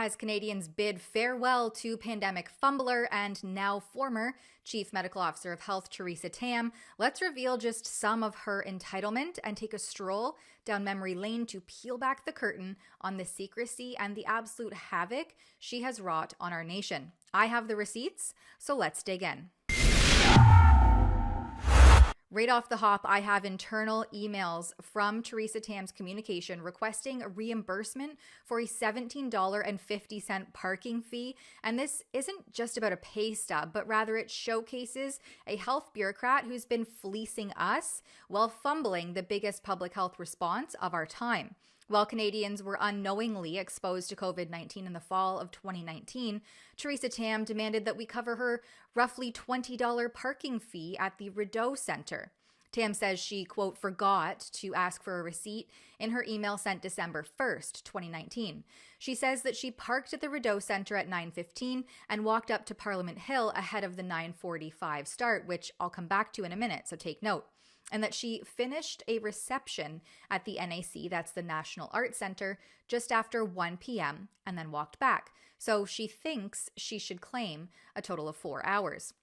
as Canadians bid farewell to pandemic fumbler and now former Chief Medical Officer of Health Theresa Tam, let's reveal just some of her entitlement and take a stroll down memory lane to peel back the curtain on the secrecy and the absolute havoc she has wrought on our nation. I have the receipts, so let's dig in. Right off the hop, I have internal emails from Theresa Tam's communication requesting a reimbursement for a $17.50 parking fee. And this isn't just about a pay stub, but rather it showcases a health bureaucrat who's been fleecing us while fumbling the biggest public health response of our time. While Canadians were unknowingly exposed to COVID-19 in the fall of 2019, Theresa Tam demanded that we cover her roughly $20 parking fee at the Rideau Centre. Tam says she, quote, forgot to ask for a receipt in her email sent December 1st, 2019. She says that she parked at the Rideau Centre at 9:15 and walked up to Parliament Hill ahead of the 9:45 start, which I'll come back to in a minute, so take note. And that she finished a reception at the NAC, that's the National Arts Centre, just after 1 p.m. and then walked back. So she thinks she should claim a total of 4 hours.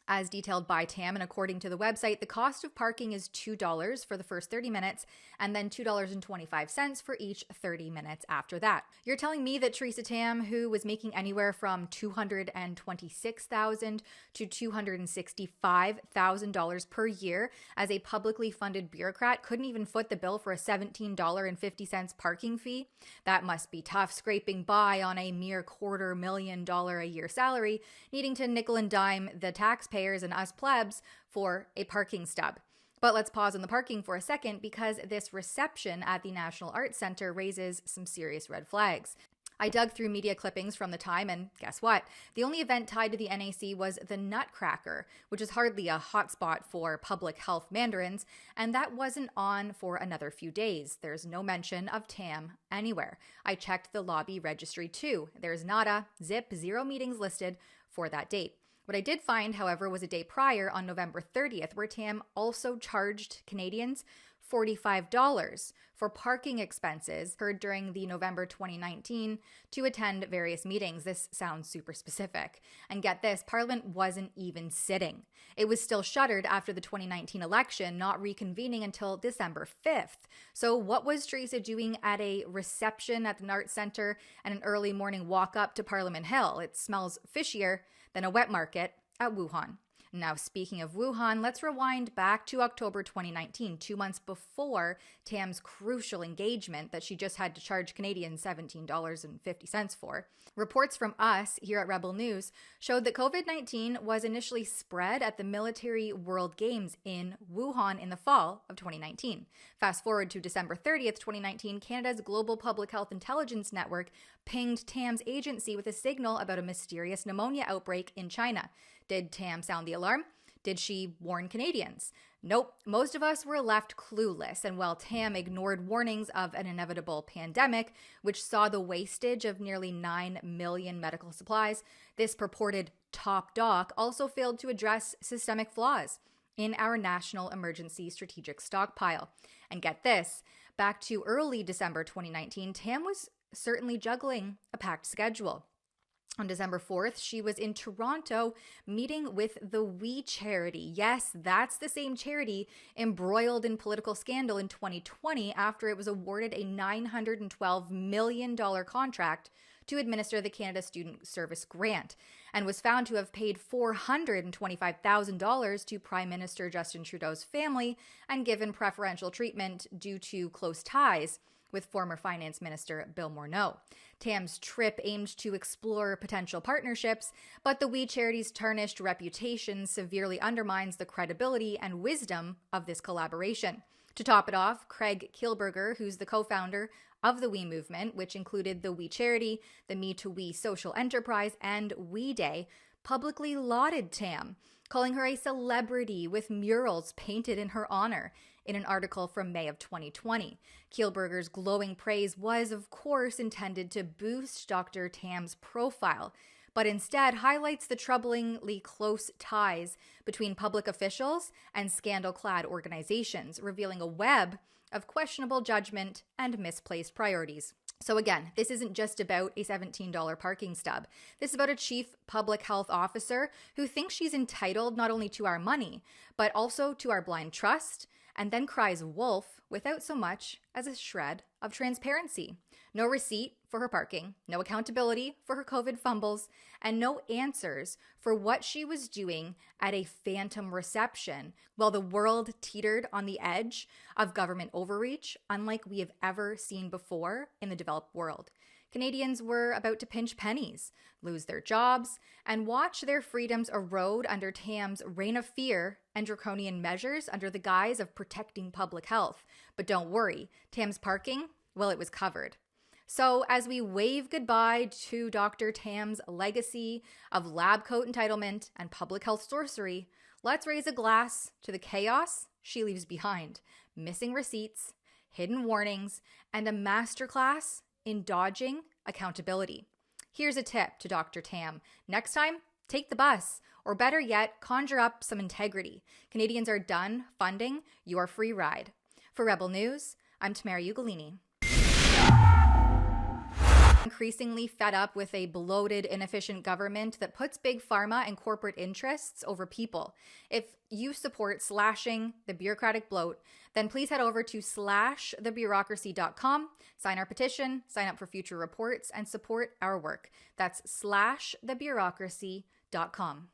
As detailed by Tam and according to the website, the cost of parking is $2 for the first 30 minutes and then $2.25 for each 30 minutes after that. You're telling me that Theresa Tam, who was making anywhere from $226,000 to $265,000 per year as a publicly funded bureaucrat, couldn't even foot the bill for a $17.50 parking fee? That must be tough, scraping by on a mere $250,000 a year salary, needing to nickel and dime the taxpayers and us plebs for a parking stub. But let's pause on the parking for a second because this reception at the National Arts Centre raises some serious red flags. I dug through media clippings from the time and guess what? The only event tied to the NAC was the Nutcracker, which is hardly a hotspot for public health mandarins, and that wasn't on for another few days. There's no mention of Tam anywhere. I checked the lobby registry too. There's nada, zip, zero meetings listed for that date. What I did find, however, was a day prior on November 30th, where Tam also charged Canadians $45 for parking expenses incurred during the November 2019 to attend various meetings. This sounds super specific. And get this, Parliament wasn't even sitting. It was still shuttered after the 2019 election, not reconvening until December 5th. So what was Theresa doing at a reception at the Arts Centre and an early morning walk up to Parliament Hill? It smells fishier than a wet market at Wuhan. Now, speaking of Wuhan, let's rewind back to October 2019, 2 months before Tam's crucial engagement that she just had to charge Canadians $17.50 for. Reports from us here at Rebel News showed that COVID-19 was initially spread at the Military World Games in Wuhan in the fall of 2019. Fast forward to December 30th, 2019, Canada's Global Public Health Intelligence Network pinged Tam's agency with a signal about a mysterious pneumonia outbreak in China. Did Tam sound the alarm? Did she warn Canadians? Nope. Most of us were left clueless, and while Tam ignored warnings of an inevitable pandemic, which saw the wastage of nearly 9 million medical supplies, this purported top doc also failed to address systemic flaws in our national emergency strategic stockpile. And get this, back to early December 2019, Tam was certainly juggling a packed schedule. On December 4th, she was in Toronto meeting with the We charity. Yes, that's the same charity embroiled in political scandal in 2020 after it was awarded a $912 million contract to administer the Canada Student Service Grant and was found to have paid $425,000 to Prime Minister Justin Trudeau's family and given preferential treatment due to close ties with former Finance Minister Bill Morneau. Tam's trip aimed to explore potential partnerships, but the We charity's tarnished reputation severely undermines the credibility and wisdom of this collaboration. To top it off, Craig Kielburger, who's the co-founder of the We movement, which included the We charity, the Me to We social enterprise, and We Day, publicly lauded Tam, calling her a celebrity with murals painted in her honor in an article from May of 2020. Kielburger's glowing praise was, of course, intended to boost Dr. Tam's profile, but instead highlights the troublingly close ties between public officials and scandal-clad organizations, revealing a web of questionable judgment and misplaced priorities. So again, this isn't just about a $17 parking stub. This is about a chief public health officer who thinks she's entitled not only to our money, but also to our blind trust, and then cries wolf without so much as a shred of transparency. No receipt for her parking, no accountability for her COVID fumbles, and no answers for what she was doing at a phantom reception while the world teetered on the edge of government overreach, unlike we have ever seen before in the developed world. Canadians were about to pinch pennies, lose their jobs, and watch their freedoms erode under Tam's reign of fear and draconian measures under the guise of protecting public health. But don't worry, Tam's parking, well, it was covered. So as we wave goodbye to Dr. Tam's legacy of lab coat entitlement and public health sorcery, let's raise a glass to the chaos she leaves behind. Missing receipts, hidden warnings, and a masterclass in dodging accountability. Here's a tip to Dr. Tam. Next time, take the bus, or better yet, conjure up some integrity. Canadians are done funding your free ride. For Rebel News, I'm Tamara Ugolini. Increasingly fed up with a bloated, inefficient government that puts big pharma and corporate interests over people. If you support slashing the bureaucratic bloat, then please head over to slashthebureaucracy.com, sign our petition, sign up for future reports, and support our work. That's slashthebureaucracy.com.